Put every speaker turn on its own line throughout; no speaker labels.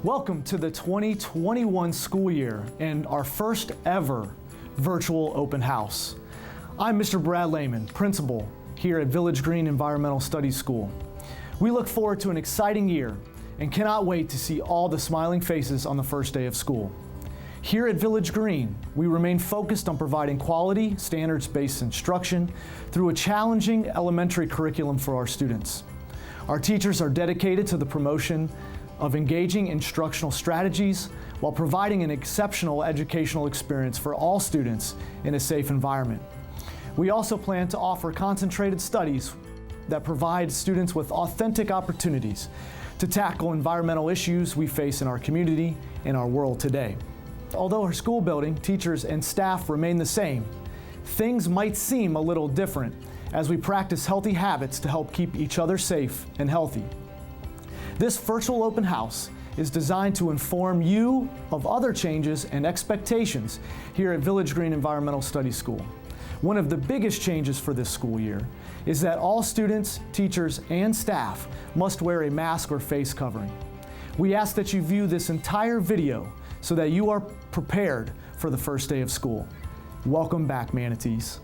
Welcome to the 2021 school year and our first ever virtual open house. I'm Mr. Brad Lehman, principal here at Village Green Environmental Studies School. We look forward to an exciting year and cannot wait to see all the smiling faces on the first day of school. Here at Village Green, we remain focused on providing quality, standards-based instruction through a challenging elementary curriculum for our students. Our teachers are dedicated to the promotion of engaging instructional strategies while providing an exceptional educational experience for all students in a safe environment. We also plan to offer concentrated studies that provide students with authentic opportunities to tackle environmental issues we face in our community and our world today. Although our school building, teachers, and staff remain the same, things might seem a little different as we practice healthy habits to help keep each other safe and healthy. This virtual open house is designed to inform you of other changes and expectations here at Village Green Environmental Studies School. One of the biggest changes for this school year is that all students, teachers, and staff must wear a mask or face covering. We ask that you view this entire video so that you are prepared for the first day of school. Welcome back, manatees.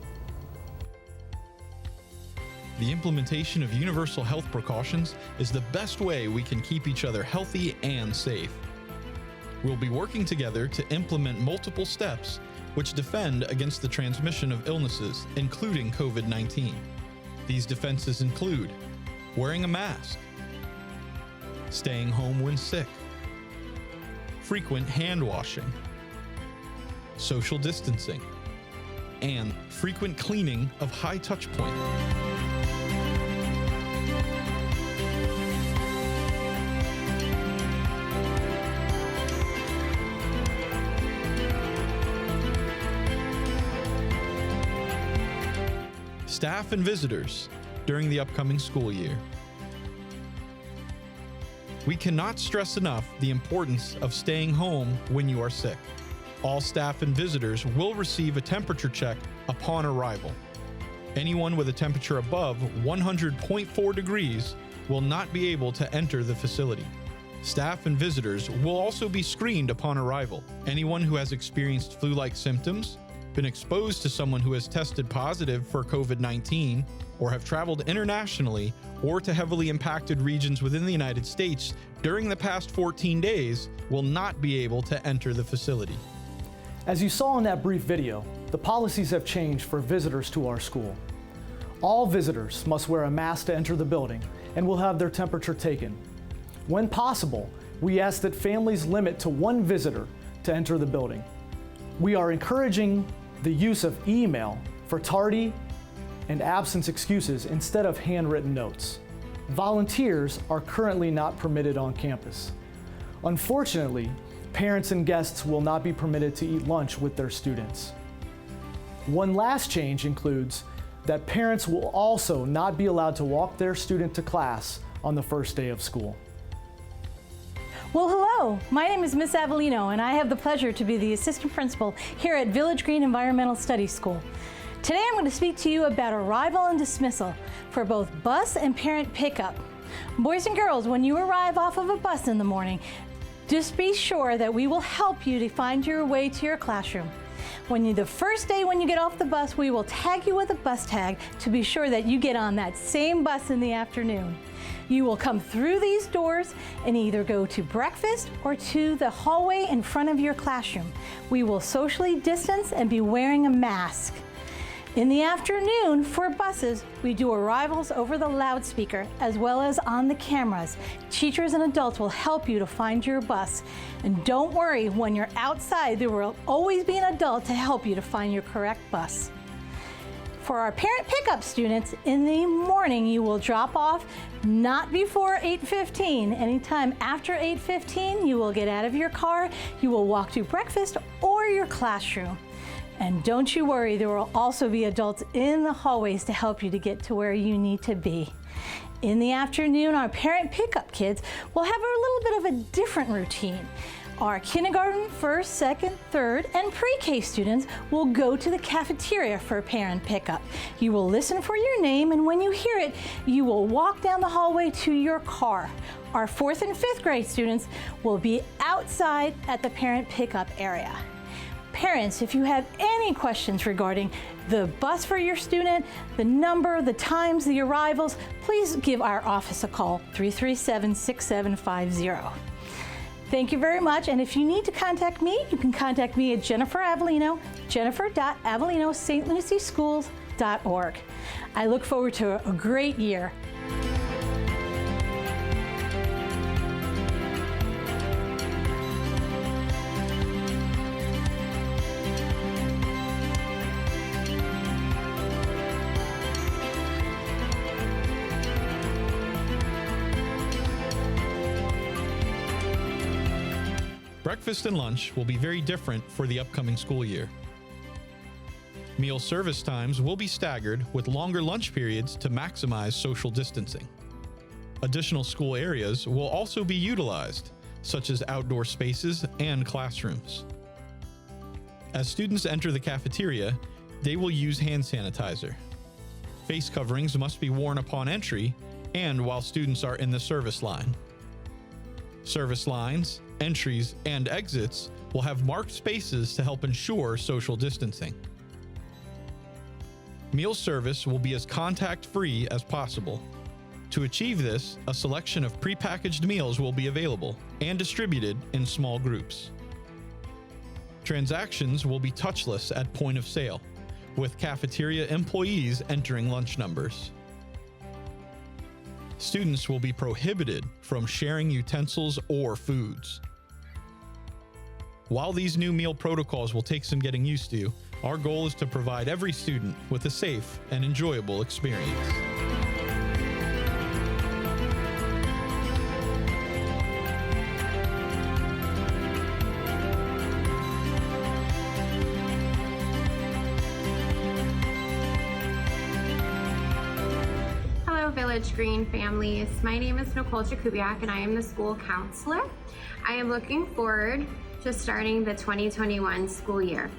The implementation of universal health precautions is the best way we can keep each other healthy and safe. We'll be working together to implement multiple steps which defend against the transmission of illnesses, including COVID-19. These defenses include wearing a mask, staying home when sick, frequent hand washing, social distancing, and frequent cleaning of high touch points. Staff and visitors during the upcoming school year. We cannot stress enough the importance of staying home when you are sick. All staff and visitors will receive a temperature check upon arrival. Anyone with a temperature above 100.4 degrees will not be able to enter the facility. Staff and visitors will also be screened upon arrival. Anyone who has experienced flu-like symptoms, been exposed to someone who has tested positive for COVID-19, or have traveled internationally or to heavily impacted regions within the United States during the past 14 days will not be able to enter the facility.
As you saw in that brief video, the policies have changed for visitors to our school. All visitors must wear a mask to enter the building and will have their temperature taken. When possible, we ask that families limit to one visitor to enter the building. We are encouraging the use of email for tardy and absence excuses instead of handwritten notes. Volunteers are currently not permitted on campus. Unfortunately, parents and guests will not be permitted to eat lunch with their students. One last change includes that parents will also not be allowed to walk their student to class on the first day of school.
Well, hello, my name is Miss Avellino and I have the pleasure to be the assistant principal here at Village Green Environmental Studies School. Today I'm going to speak to you about arrival and dismissal for both bus and parent pickup. Boys and girls, when you arrive off of a bus in the morning, just be sure that we will help you to find your way to your classroom. The first day when you get off the bus, we will tag you with a bus tag to be sure that you get on that same bus in the afternoon. You will come through these doors and either go to breakfast or to the hallway in front of your classroom. We will socially distance and be wearing a mask. In the afternoon, for buses, we do arrivals over the loudspeaker as well as on the cameras. Teachers and adults will help you to find your bus. And don't worry, when you're outside, there will always be an adult to help you to find your correct bus. For our parent pickup students, in the morning you will drop off not before 8:15. Anytime after 8:15, you will get out of your car, you will walk to breakfast or your classroom. And don't you worry, there will also be adults in the hallways to help you to get to where you need to be. In the afternoon, our parent pickup kids will have a little bit of a different routine. Our kindergarten, first, second, third, and pre-K students will go to the cafeteria for parent pickup. You will listen for your name, and when you hear it, you will walk down the hallway to your car. Our fourth and fifth grade students will be outside at the parent pickup area. Parents, if you have any questions regarding the bus for your student, the number, the times, the arrivals, please give our office a call, 337-6750. Thank you very much, and if you need to contact me, you can contact me at Jennifer Avellino, jennifer.avellino@stlucieschools.org. I look forward to a great year.
Breakfast and lunch will be very different for the upcoming school year. Meal service times will be staggered with longer lunch periods to maximize social distancing. Additional school areas will also be utilized, such as outdoor spaces and classrooms. As students enter the cafeteria, they will use hand sanitizer. Face coverings must be worn upon entry and while students are in the service line. Service lines, entries, and exits will have marked spaces to help ensure social distancing. Meal service will be as contact-free as possible. To achieve this, a selection of prepackaged meals will be available and distributed in small groups. Transactions will be touchless at point of sale, with cafeteria employees entering lunch numbers. Students will be prohibited from sharing utensils or foods. While these new meal protocols will take some getting used to, our goal is to provide every student with a safe and enjoyable experience.
Village Green families. My name is Nicole Jakubiak and I am the school counselor. I am looking forward to starting the 2021 school year.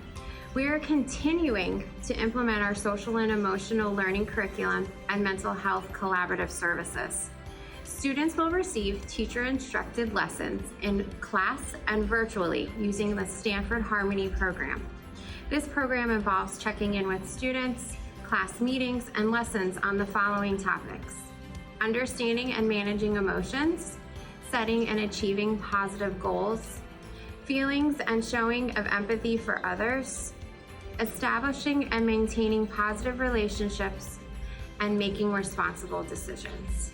We are continuing to implement our social and emotional learning curriculum and mental health collaborative services. Students will receive teacher-instructed lessons in class and virtually using the Stanford Harmony program. This program involves checking in with students, class meetings, and lessons on the following topics: understanding and managing emotions, setting and achieving positive goals, feelings and showing of empathy for others, establishing and maintaining positive relationships, and making responsible decisions.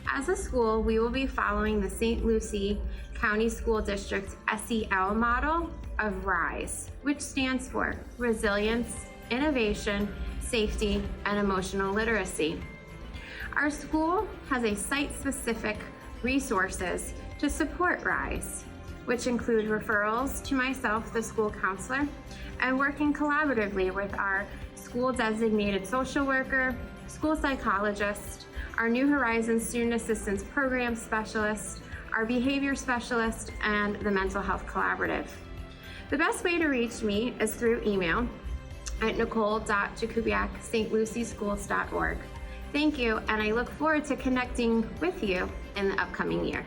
As a school, we will be following the St. Lucie County School District SEL model of RISE, which stands for Resilience, Innovation, Safety, and Emotional Literacy. Our school has a site-specific resources to support RISE, which include referrals to myself, the school counselor, and working collaboratively with our school-designated social worker, school psychologist, our New Horizons Student Assistance Program specialist, our behavior specialist, and the Mental Health Collaborative. The best way to reach me is through email at nicole.jakubiak@stlucieschools.org. Thank you, and I look forward to connecting with you in the upcoming year.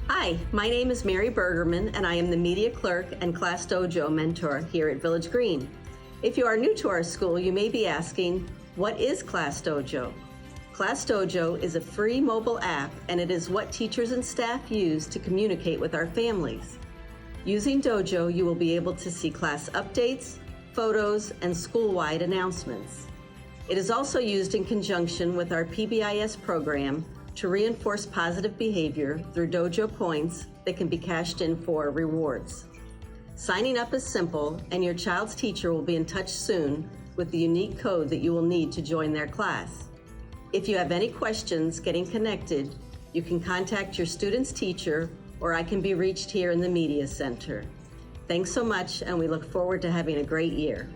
Hi, my name is Mary Bergerman, and I am the Media Clerk and Class Dojo Mentor here at Village Green. If you are new to our school, you may be asking, what is Class Dojo? Class Dojo is a free mobile app, and it is what teachers and staff use to communicate with our families. Using Dojo, you will be able to see class updates, photos, and school-wide announcements. It is also used in conjunction with our PBIS program to reinforce positive behavior through Dojo points that can be cashed in for rewards. Signing up is simple, and your child's teacher will be in touch soon with the unique code that you will need to join their class. If you have any questions getting connected, you can contact your student's teacher, or I can be reached here in the Media Center. Thanks so much, and we look forward to having a great year.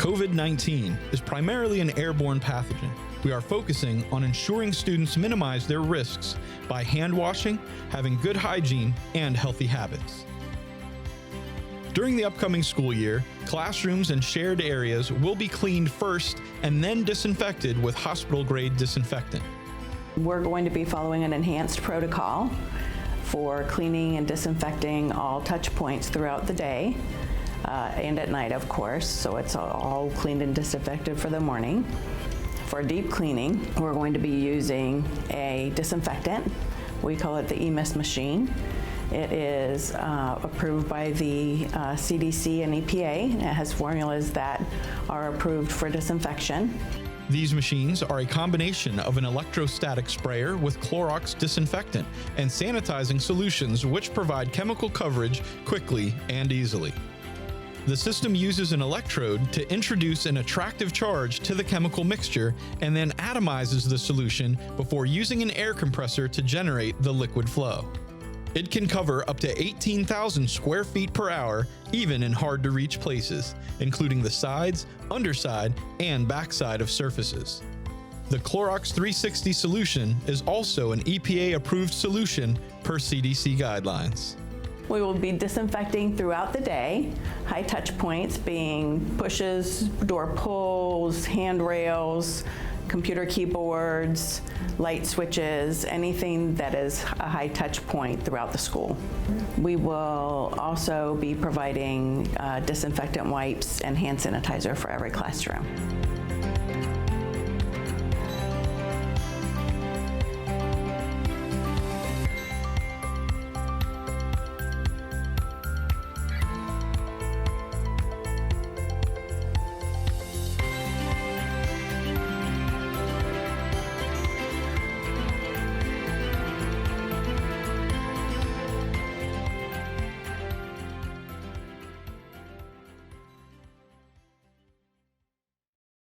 COVID-19 is primarily an airborne pathogen. We are focusing on ensuring students minimize their risks by hand washing, having good hygiene, and healthy habits. During the upcoming school year, classrooms and shared areas will be cleaned first and then disinfected with hospital-grade disinfectant.
We're going to be following an enhanced protocol for cleaning and disinfecting all touch points throughout the day and at night, of course, so it's all cleaned and disinfected for the morning. For deep cleaning, we're going to be using a disinfectant. We call it the EMIS machine. It is approved by the CDC and EPA. It has formulas that are approved for disinfection.
These machines are a combination of an electrostatic sprayer with Clorox disinfectant and sanitizing solutions which provide chemical coverage quickly and easily. The system uses an electrode to introduce an attractive charge to the chemical mixture and then atomizes the solution before using an air compressor to generate the liquid flow. It can cover up to 18,000 square feet per hour, even in hard-to-reach places, including the sides, underside, and backside of surfaces. The Clorox 360 solution is also an EPA-approved solution per CDC guidelines.
We will be disinfecting throughout the day, high touch points being pushes, door pulls, handrails, computer keyboards, light switches, anything that is a high touch point throughout the school. We will also be providing disinfectant wipes and hand sanitizer for every classroom.